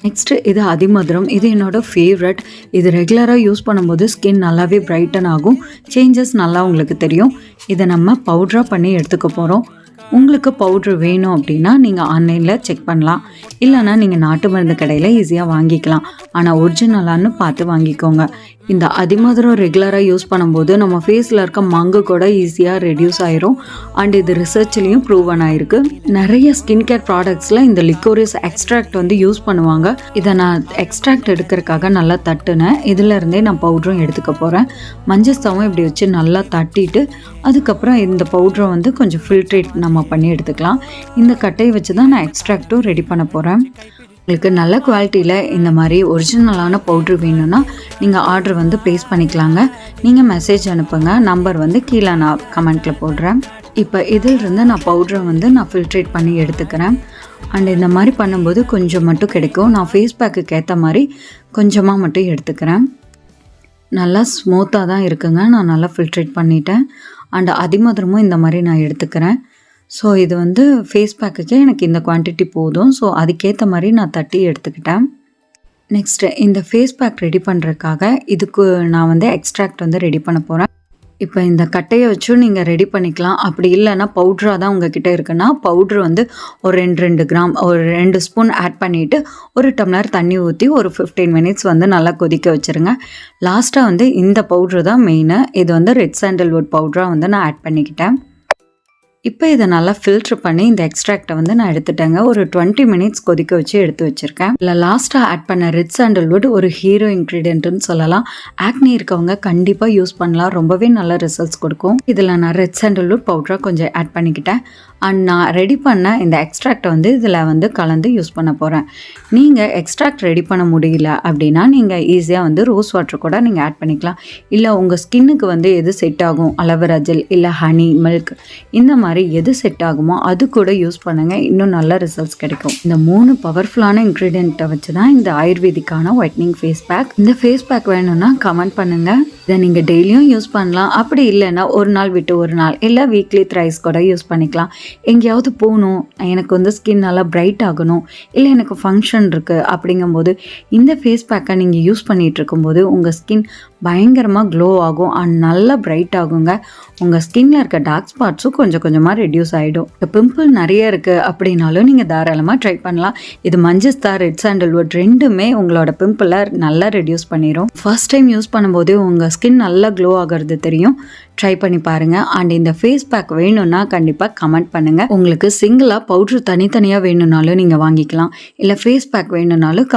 Next இது அதிமதுரம். இது என்னோட ஃபேவரட். இது ரெகுலராக யூஸ் பண்ணும்போது ஸ்கின் நல்லாவே பிரைட்டன் ஆகும். சேஞ்சஸ் நல்லா உங்களுக்கு தெரியும். இதை நம்ம பவுட்ராக பண்ணி எடுத்துக்க போகிறோம். உங்களுக்கு பவுட்ரு வேணும் அப்படின்னா நீங்கள் ஆன்லைனில் செக் பண்ணலாம். இல்லைனா நீங்கள் நாட்டு மருந்து கடையில் ஈஸியாக வாங்கிக்கலாம். ஆனால் ஒரிஜினலான்னு பார்த்து வாங்கிக்கோங்க. இந்த அதிமதுரம் ரெகுலராக யூஸ் பண்ணும்போது நம்ம ஃபேஸில் இருக்க மங்கு கூட ஈஸியாக ரெடியூஸ் ஆயிரும். அண்ட் இது ரிசர்ச்லேயும் ப்ரூவன் ஆயிருக்கு. நிறைய ஸ்கின் கேர் ப்ராடக்ட்ஸில் இந்த லிக்கோரிஸ் எக்ஸ்ட்ராக்ட் வந்து யூஸ் பண்ணுவாங்க. இதை நான் எக்ஸ்ட்ராக்ட் எடுக்கிறதுக்காக நல்லா தட்டுனேன். இதிலேருந்தே நான் பவுட்ரும் எடுத்துக்க போகிறேன். மஞ்சள் இப்படி வச்சு நல்லா தட்டிட்டு அதுக்கப்புறம் இந்த பவுட்ரை வந்து கொஞ்சம் ஃபில்ட்ரேட் நம்ம பண்ணி எடுத்துக்கலாம். இந்த கட்டையை வச்சு தான் நான் எக்ஸ்ட்ராக்ட்டும் ரெடி பண்ண போகிறேன். உங்களுக்கு நல்ல குவாலிட்டியில் இந்த மாதிரி ஒரிஜினலான பவுட்ரு வேணும்னா நீங்கள் ஆர்டர் வந்து ப்ளேஸ் பண்ணிக்கலாங்க. நீங்கள் மெசேஜ் அனுப்புங்க. நம்பர் வந்து கீழே நான் கமெண்ட்டில் போடுறேன். இப்போ இதிலிருந்து நான் பவுட்ரை வந்து நான் ஃபில்ட்ரேட் பண்ணி எடுத்துக்கிறேன். அண்ட் இந்த மாதிரி பண்ணும்போது கொஞ்சம் மட்டும் கிடைக்கும். நான் ஃபேஸ் பேக்குக்கு ஏற்ற மாதிரி கொஞ்சமாக மட்டும் எடுத்துக்கிறேன். நல்லா ஸ்மூத்தாக தான் இருக்குங்க. நான் நல்லா ஃபில்ட்ரேட் பண்ணிட்டேன். அண்ட் அதிமதுரமும் இந்த மாதிரி நான் எடுத்துக்கிறேன். ஸோ இது வந்து ஃபேஸ் பேக்குக்கே எனக்கு இந்த குவான்டிட்டி போதும். ஸோ அதுக்கேற்ற மாதிரி நான் தட்டி எடுத்துக்கிட்டேன். நெக்ஸ்ட்டு இந்த ஃபேஸ் பேக் ரெடி பண்ணுறதுக்காக இதுக்கு நான் வந்து எக்ஸ்ட்ராக்ட் வந்து ரெடி பண்ண போகிறேன். இப்போ இந்த கட்டையை வச்சும் நீங்கள் ரெடி பண்ணிக்கலாம். அப்படி இல்லைன்னா பவுட்ராக தான் உங்ககிட்ட இருக்குன்னா பவுட்ரு வந்து ஒரு 2 கிராம் ஒரு 2 ஸ்பூன் ஆட் பண்ணிவிட்டு ஒரு டம்ளர் தண்ணி ஊற்றி ஒரு 15 மினிட்ஸ் வந்து நல்லா கொதிக்க வச்சுருங்க. லாஸ்ட்டாக வந்து இந்த பவுட்ரு தான் மெயினு. இது வந்து ரெட் சாண்டல்வுட் பவுட்ராக வந்து நான் ஆட் பண்ணிக்கிட்டேன். இப்போ இதை நல்லா ஃபில்ட்ரு பண்ணி இந்த எக்ஸ்ட்ராக்டை வந்து நான் எடுத்துட்டேங்க. ஒரு 20 மினிட்ஸ் கொதிக்க வச்சு எடுத்து வச்சுருக்கேன். இல்லை லாஸ்ட்டாக ஆட் பண்ண ரெட் சாண்டல்வுட் ஒரு ஹீரோ இன்க்ரீடியன்ட்னு சொல்லலாம். ஆக்னி இருக்கவங்க கண்டிப்பாக யூஸ் பண்ணலாம். ரொம்பவே நல்ல ரிசல்ட்ஸ் கொடுக்கும். இதில் நான் ரெட் சாண்டல்வுட் பவுடராக கொஞ்சம் ஆட் பண்ணிக்கிட்டேன். அண்ட் நான் ரெடி பண்ண இந்த எக்ஸ்ட்ராக்டை வந்து இதில் வந்து கலந்து யூஸ் பண்ண போகிறேன். நீங்கள் எக்ஸ்ட்ராக்ட் ரெடி பண்ண முடியல அப்படின்னா நீங்கள் ஈஸியாக வந்து ரோஸ் வாட்டர் கூட நீங்கள் ஆட் பண்ணிக்கலாம். இல்லை உங்கள் ஸ்கின்னுக்கு வந்து எது செட் ஆகும், அலோவேரா ஜெல் இல்லை ஹனி மில்க் இந்த மாதிரி எது செட் ஆகுமோ அது கூட யூஸ் பண்ணுங்கள். இன்னும் நல்ல ரிசல்ட்ஸ் கிடைக்கும். இந்த 3 பவர்ஃபுல்லான இன்க்ரீடியண்ட்டை வச்சு தான் இந்த ஆயுர்வேதிக்கான ஒயிட்னிங் ஃபேஸ் பேக். இந்த ஃபேஸ் பேக் வேணும்னா கமெண்ட் பண்ணுங்கள். இதை நீங்கள் டெய்லியும் யூஸ் பண்ணலாம். அப்படி இல்லைன்னா ஒரு நாள் விட்டு ஒரு நாள் இல்லை வீக்லி த்ரைஸ் கூட யூஸ் பண்ணிக்கலாம். எங்கேயாவது போகணும், எனக்கு வந்து ஸ்கின் நல்லா பிரைட் ஆகணும், இல்லை எனக்கு ஃபங்க்ஷன் இருக்குது அப்படிங்கும்போது இந்த ஃபேஸ் பேக்கை நீங்கள் யூஸ் பண்ணிகிட்டு இருக்கும்போது உங்கள் ஸ்கின் பயங்கரமாக க்ளோ ஆகும் அண்ட் நல்லா பிரைட் ஆகுங்க. உங்கள் ஸ்கின்னில் இருக்க டார்க் ஸ்பாட்ஸும் கொஞ்சம் கொஞ்சமாக ரெடியூஸ் ஆகிடும். இப்போ பிம்பிள் நிறைய இருக்குது அப்படின்னாலும் நீங்கள் தாராளமாக ட்ரை பண்ணலாம். இது மஞ்சள் ரெட் சாண்டல்வுட் ரெண்டுமே உங்களோட பிம்பிளை நல்லா ரெடியூஸ் பண்ணிடும். ஃபர்ஸ்ட் டைம் யூஸ் பண்ணும்போது உங்கள் ஸ்கின் நல்லா க்ளோ ஆகிறது தெரியும். ட்ரை பண்ணி பாருங்கள். அண்ட் இந்த ஃபேஸ் பேக் வேணும்னா கண்டிப்பாக கமெண்ட் பண்ணுங்கள். உங்களுக்கு சிங்கிளாக பவுட்ரு தனித்தனியாக வேணும்னாலும் நீங்கள் வாங்கிக்கலாம். இல்லை ஃபேஸ் பேக் வேணும்னாலும்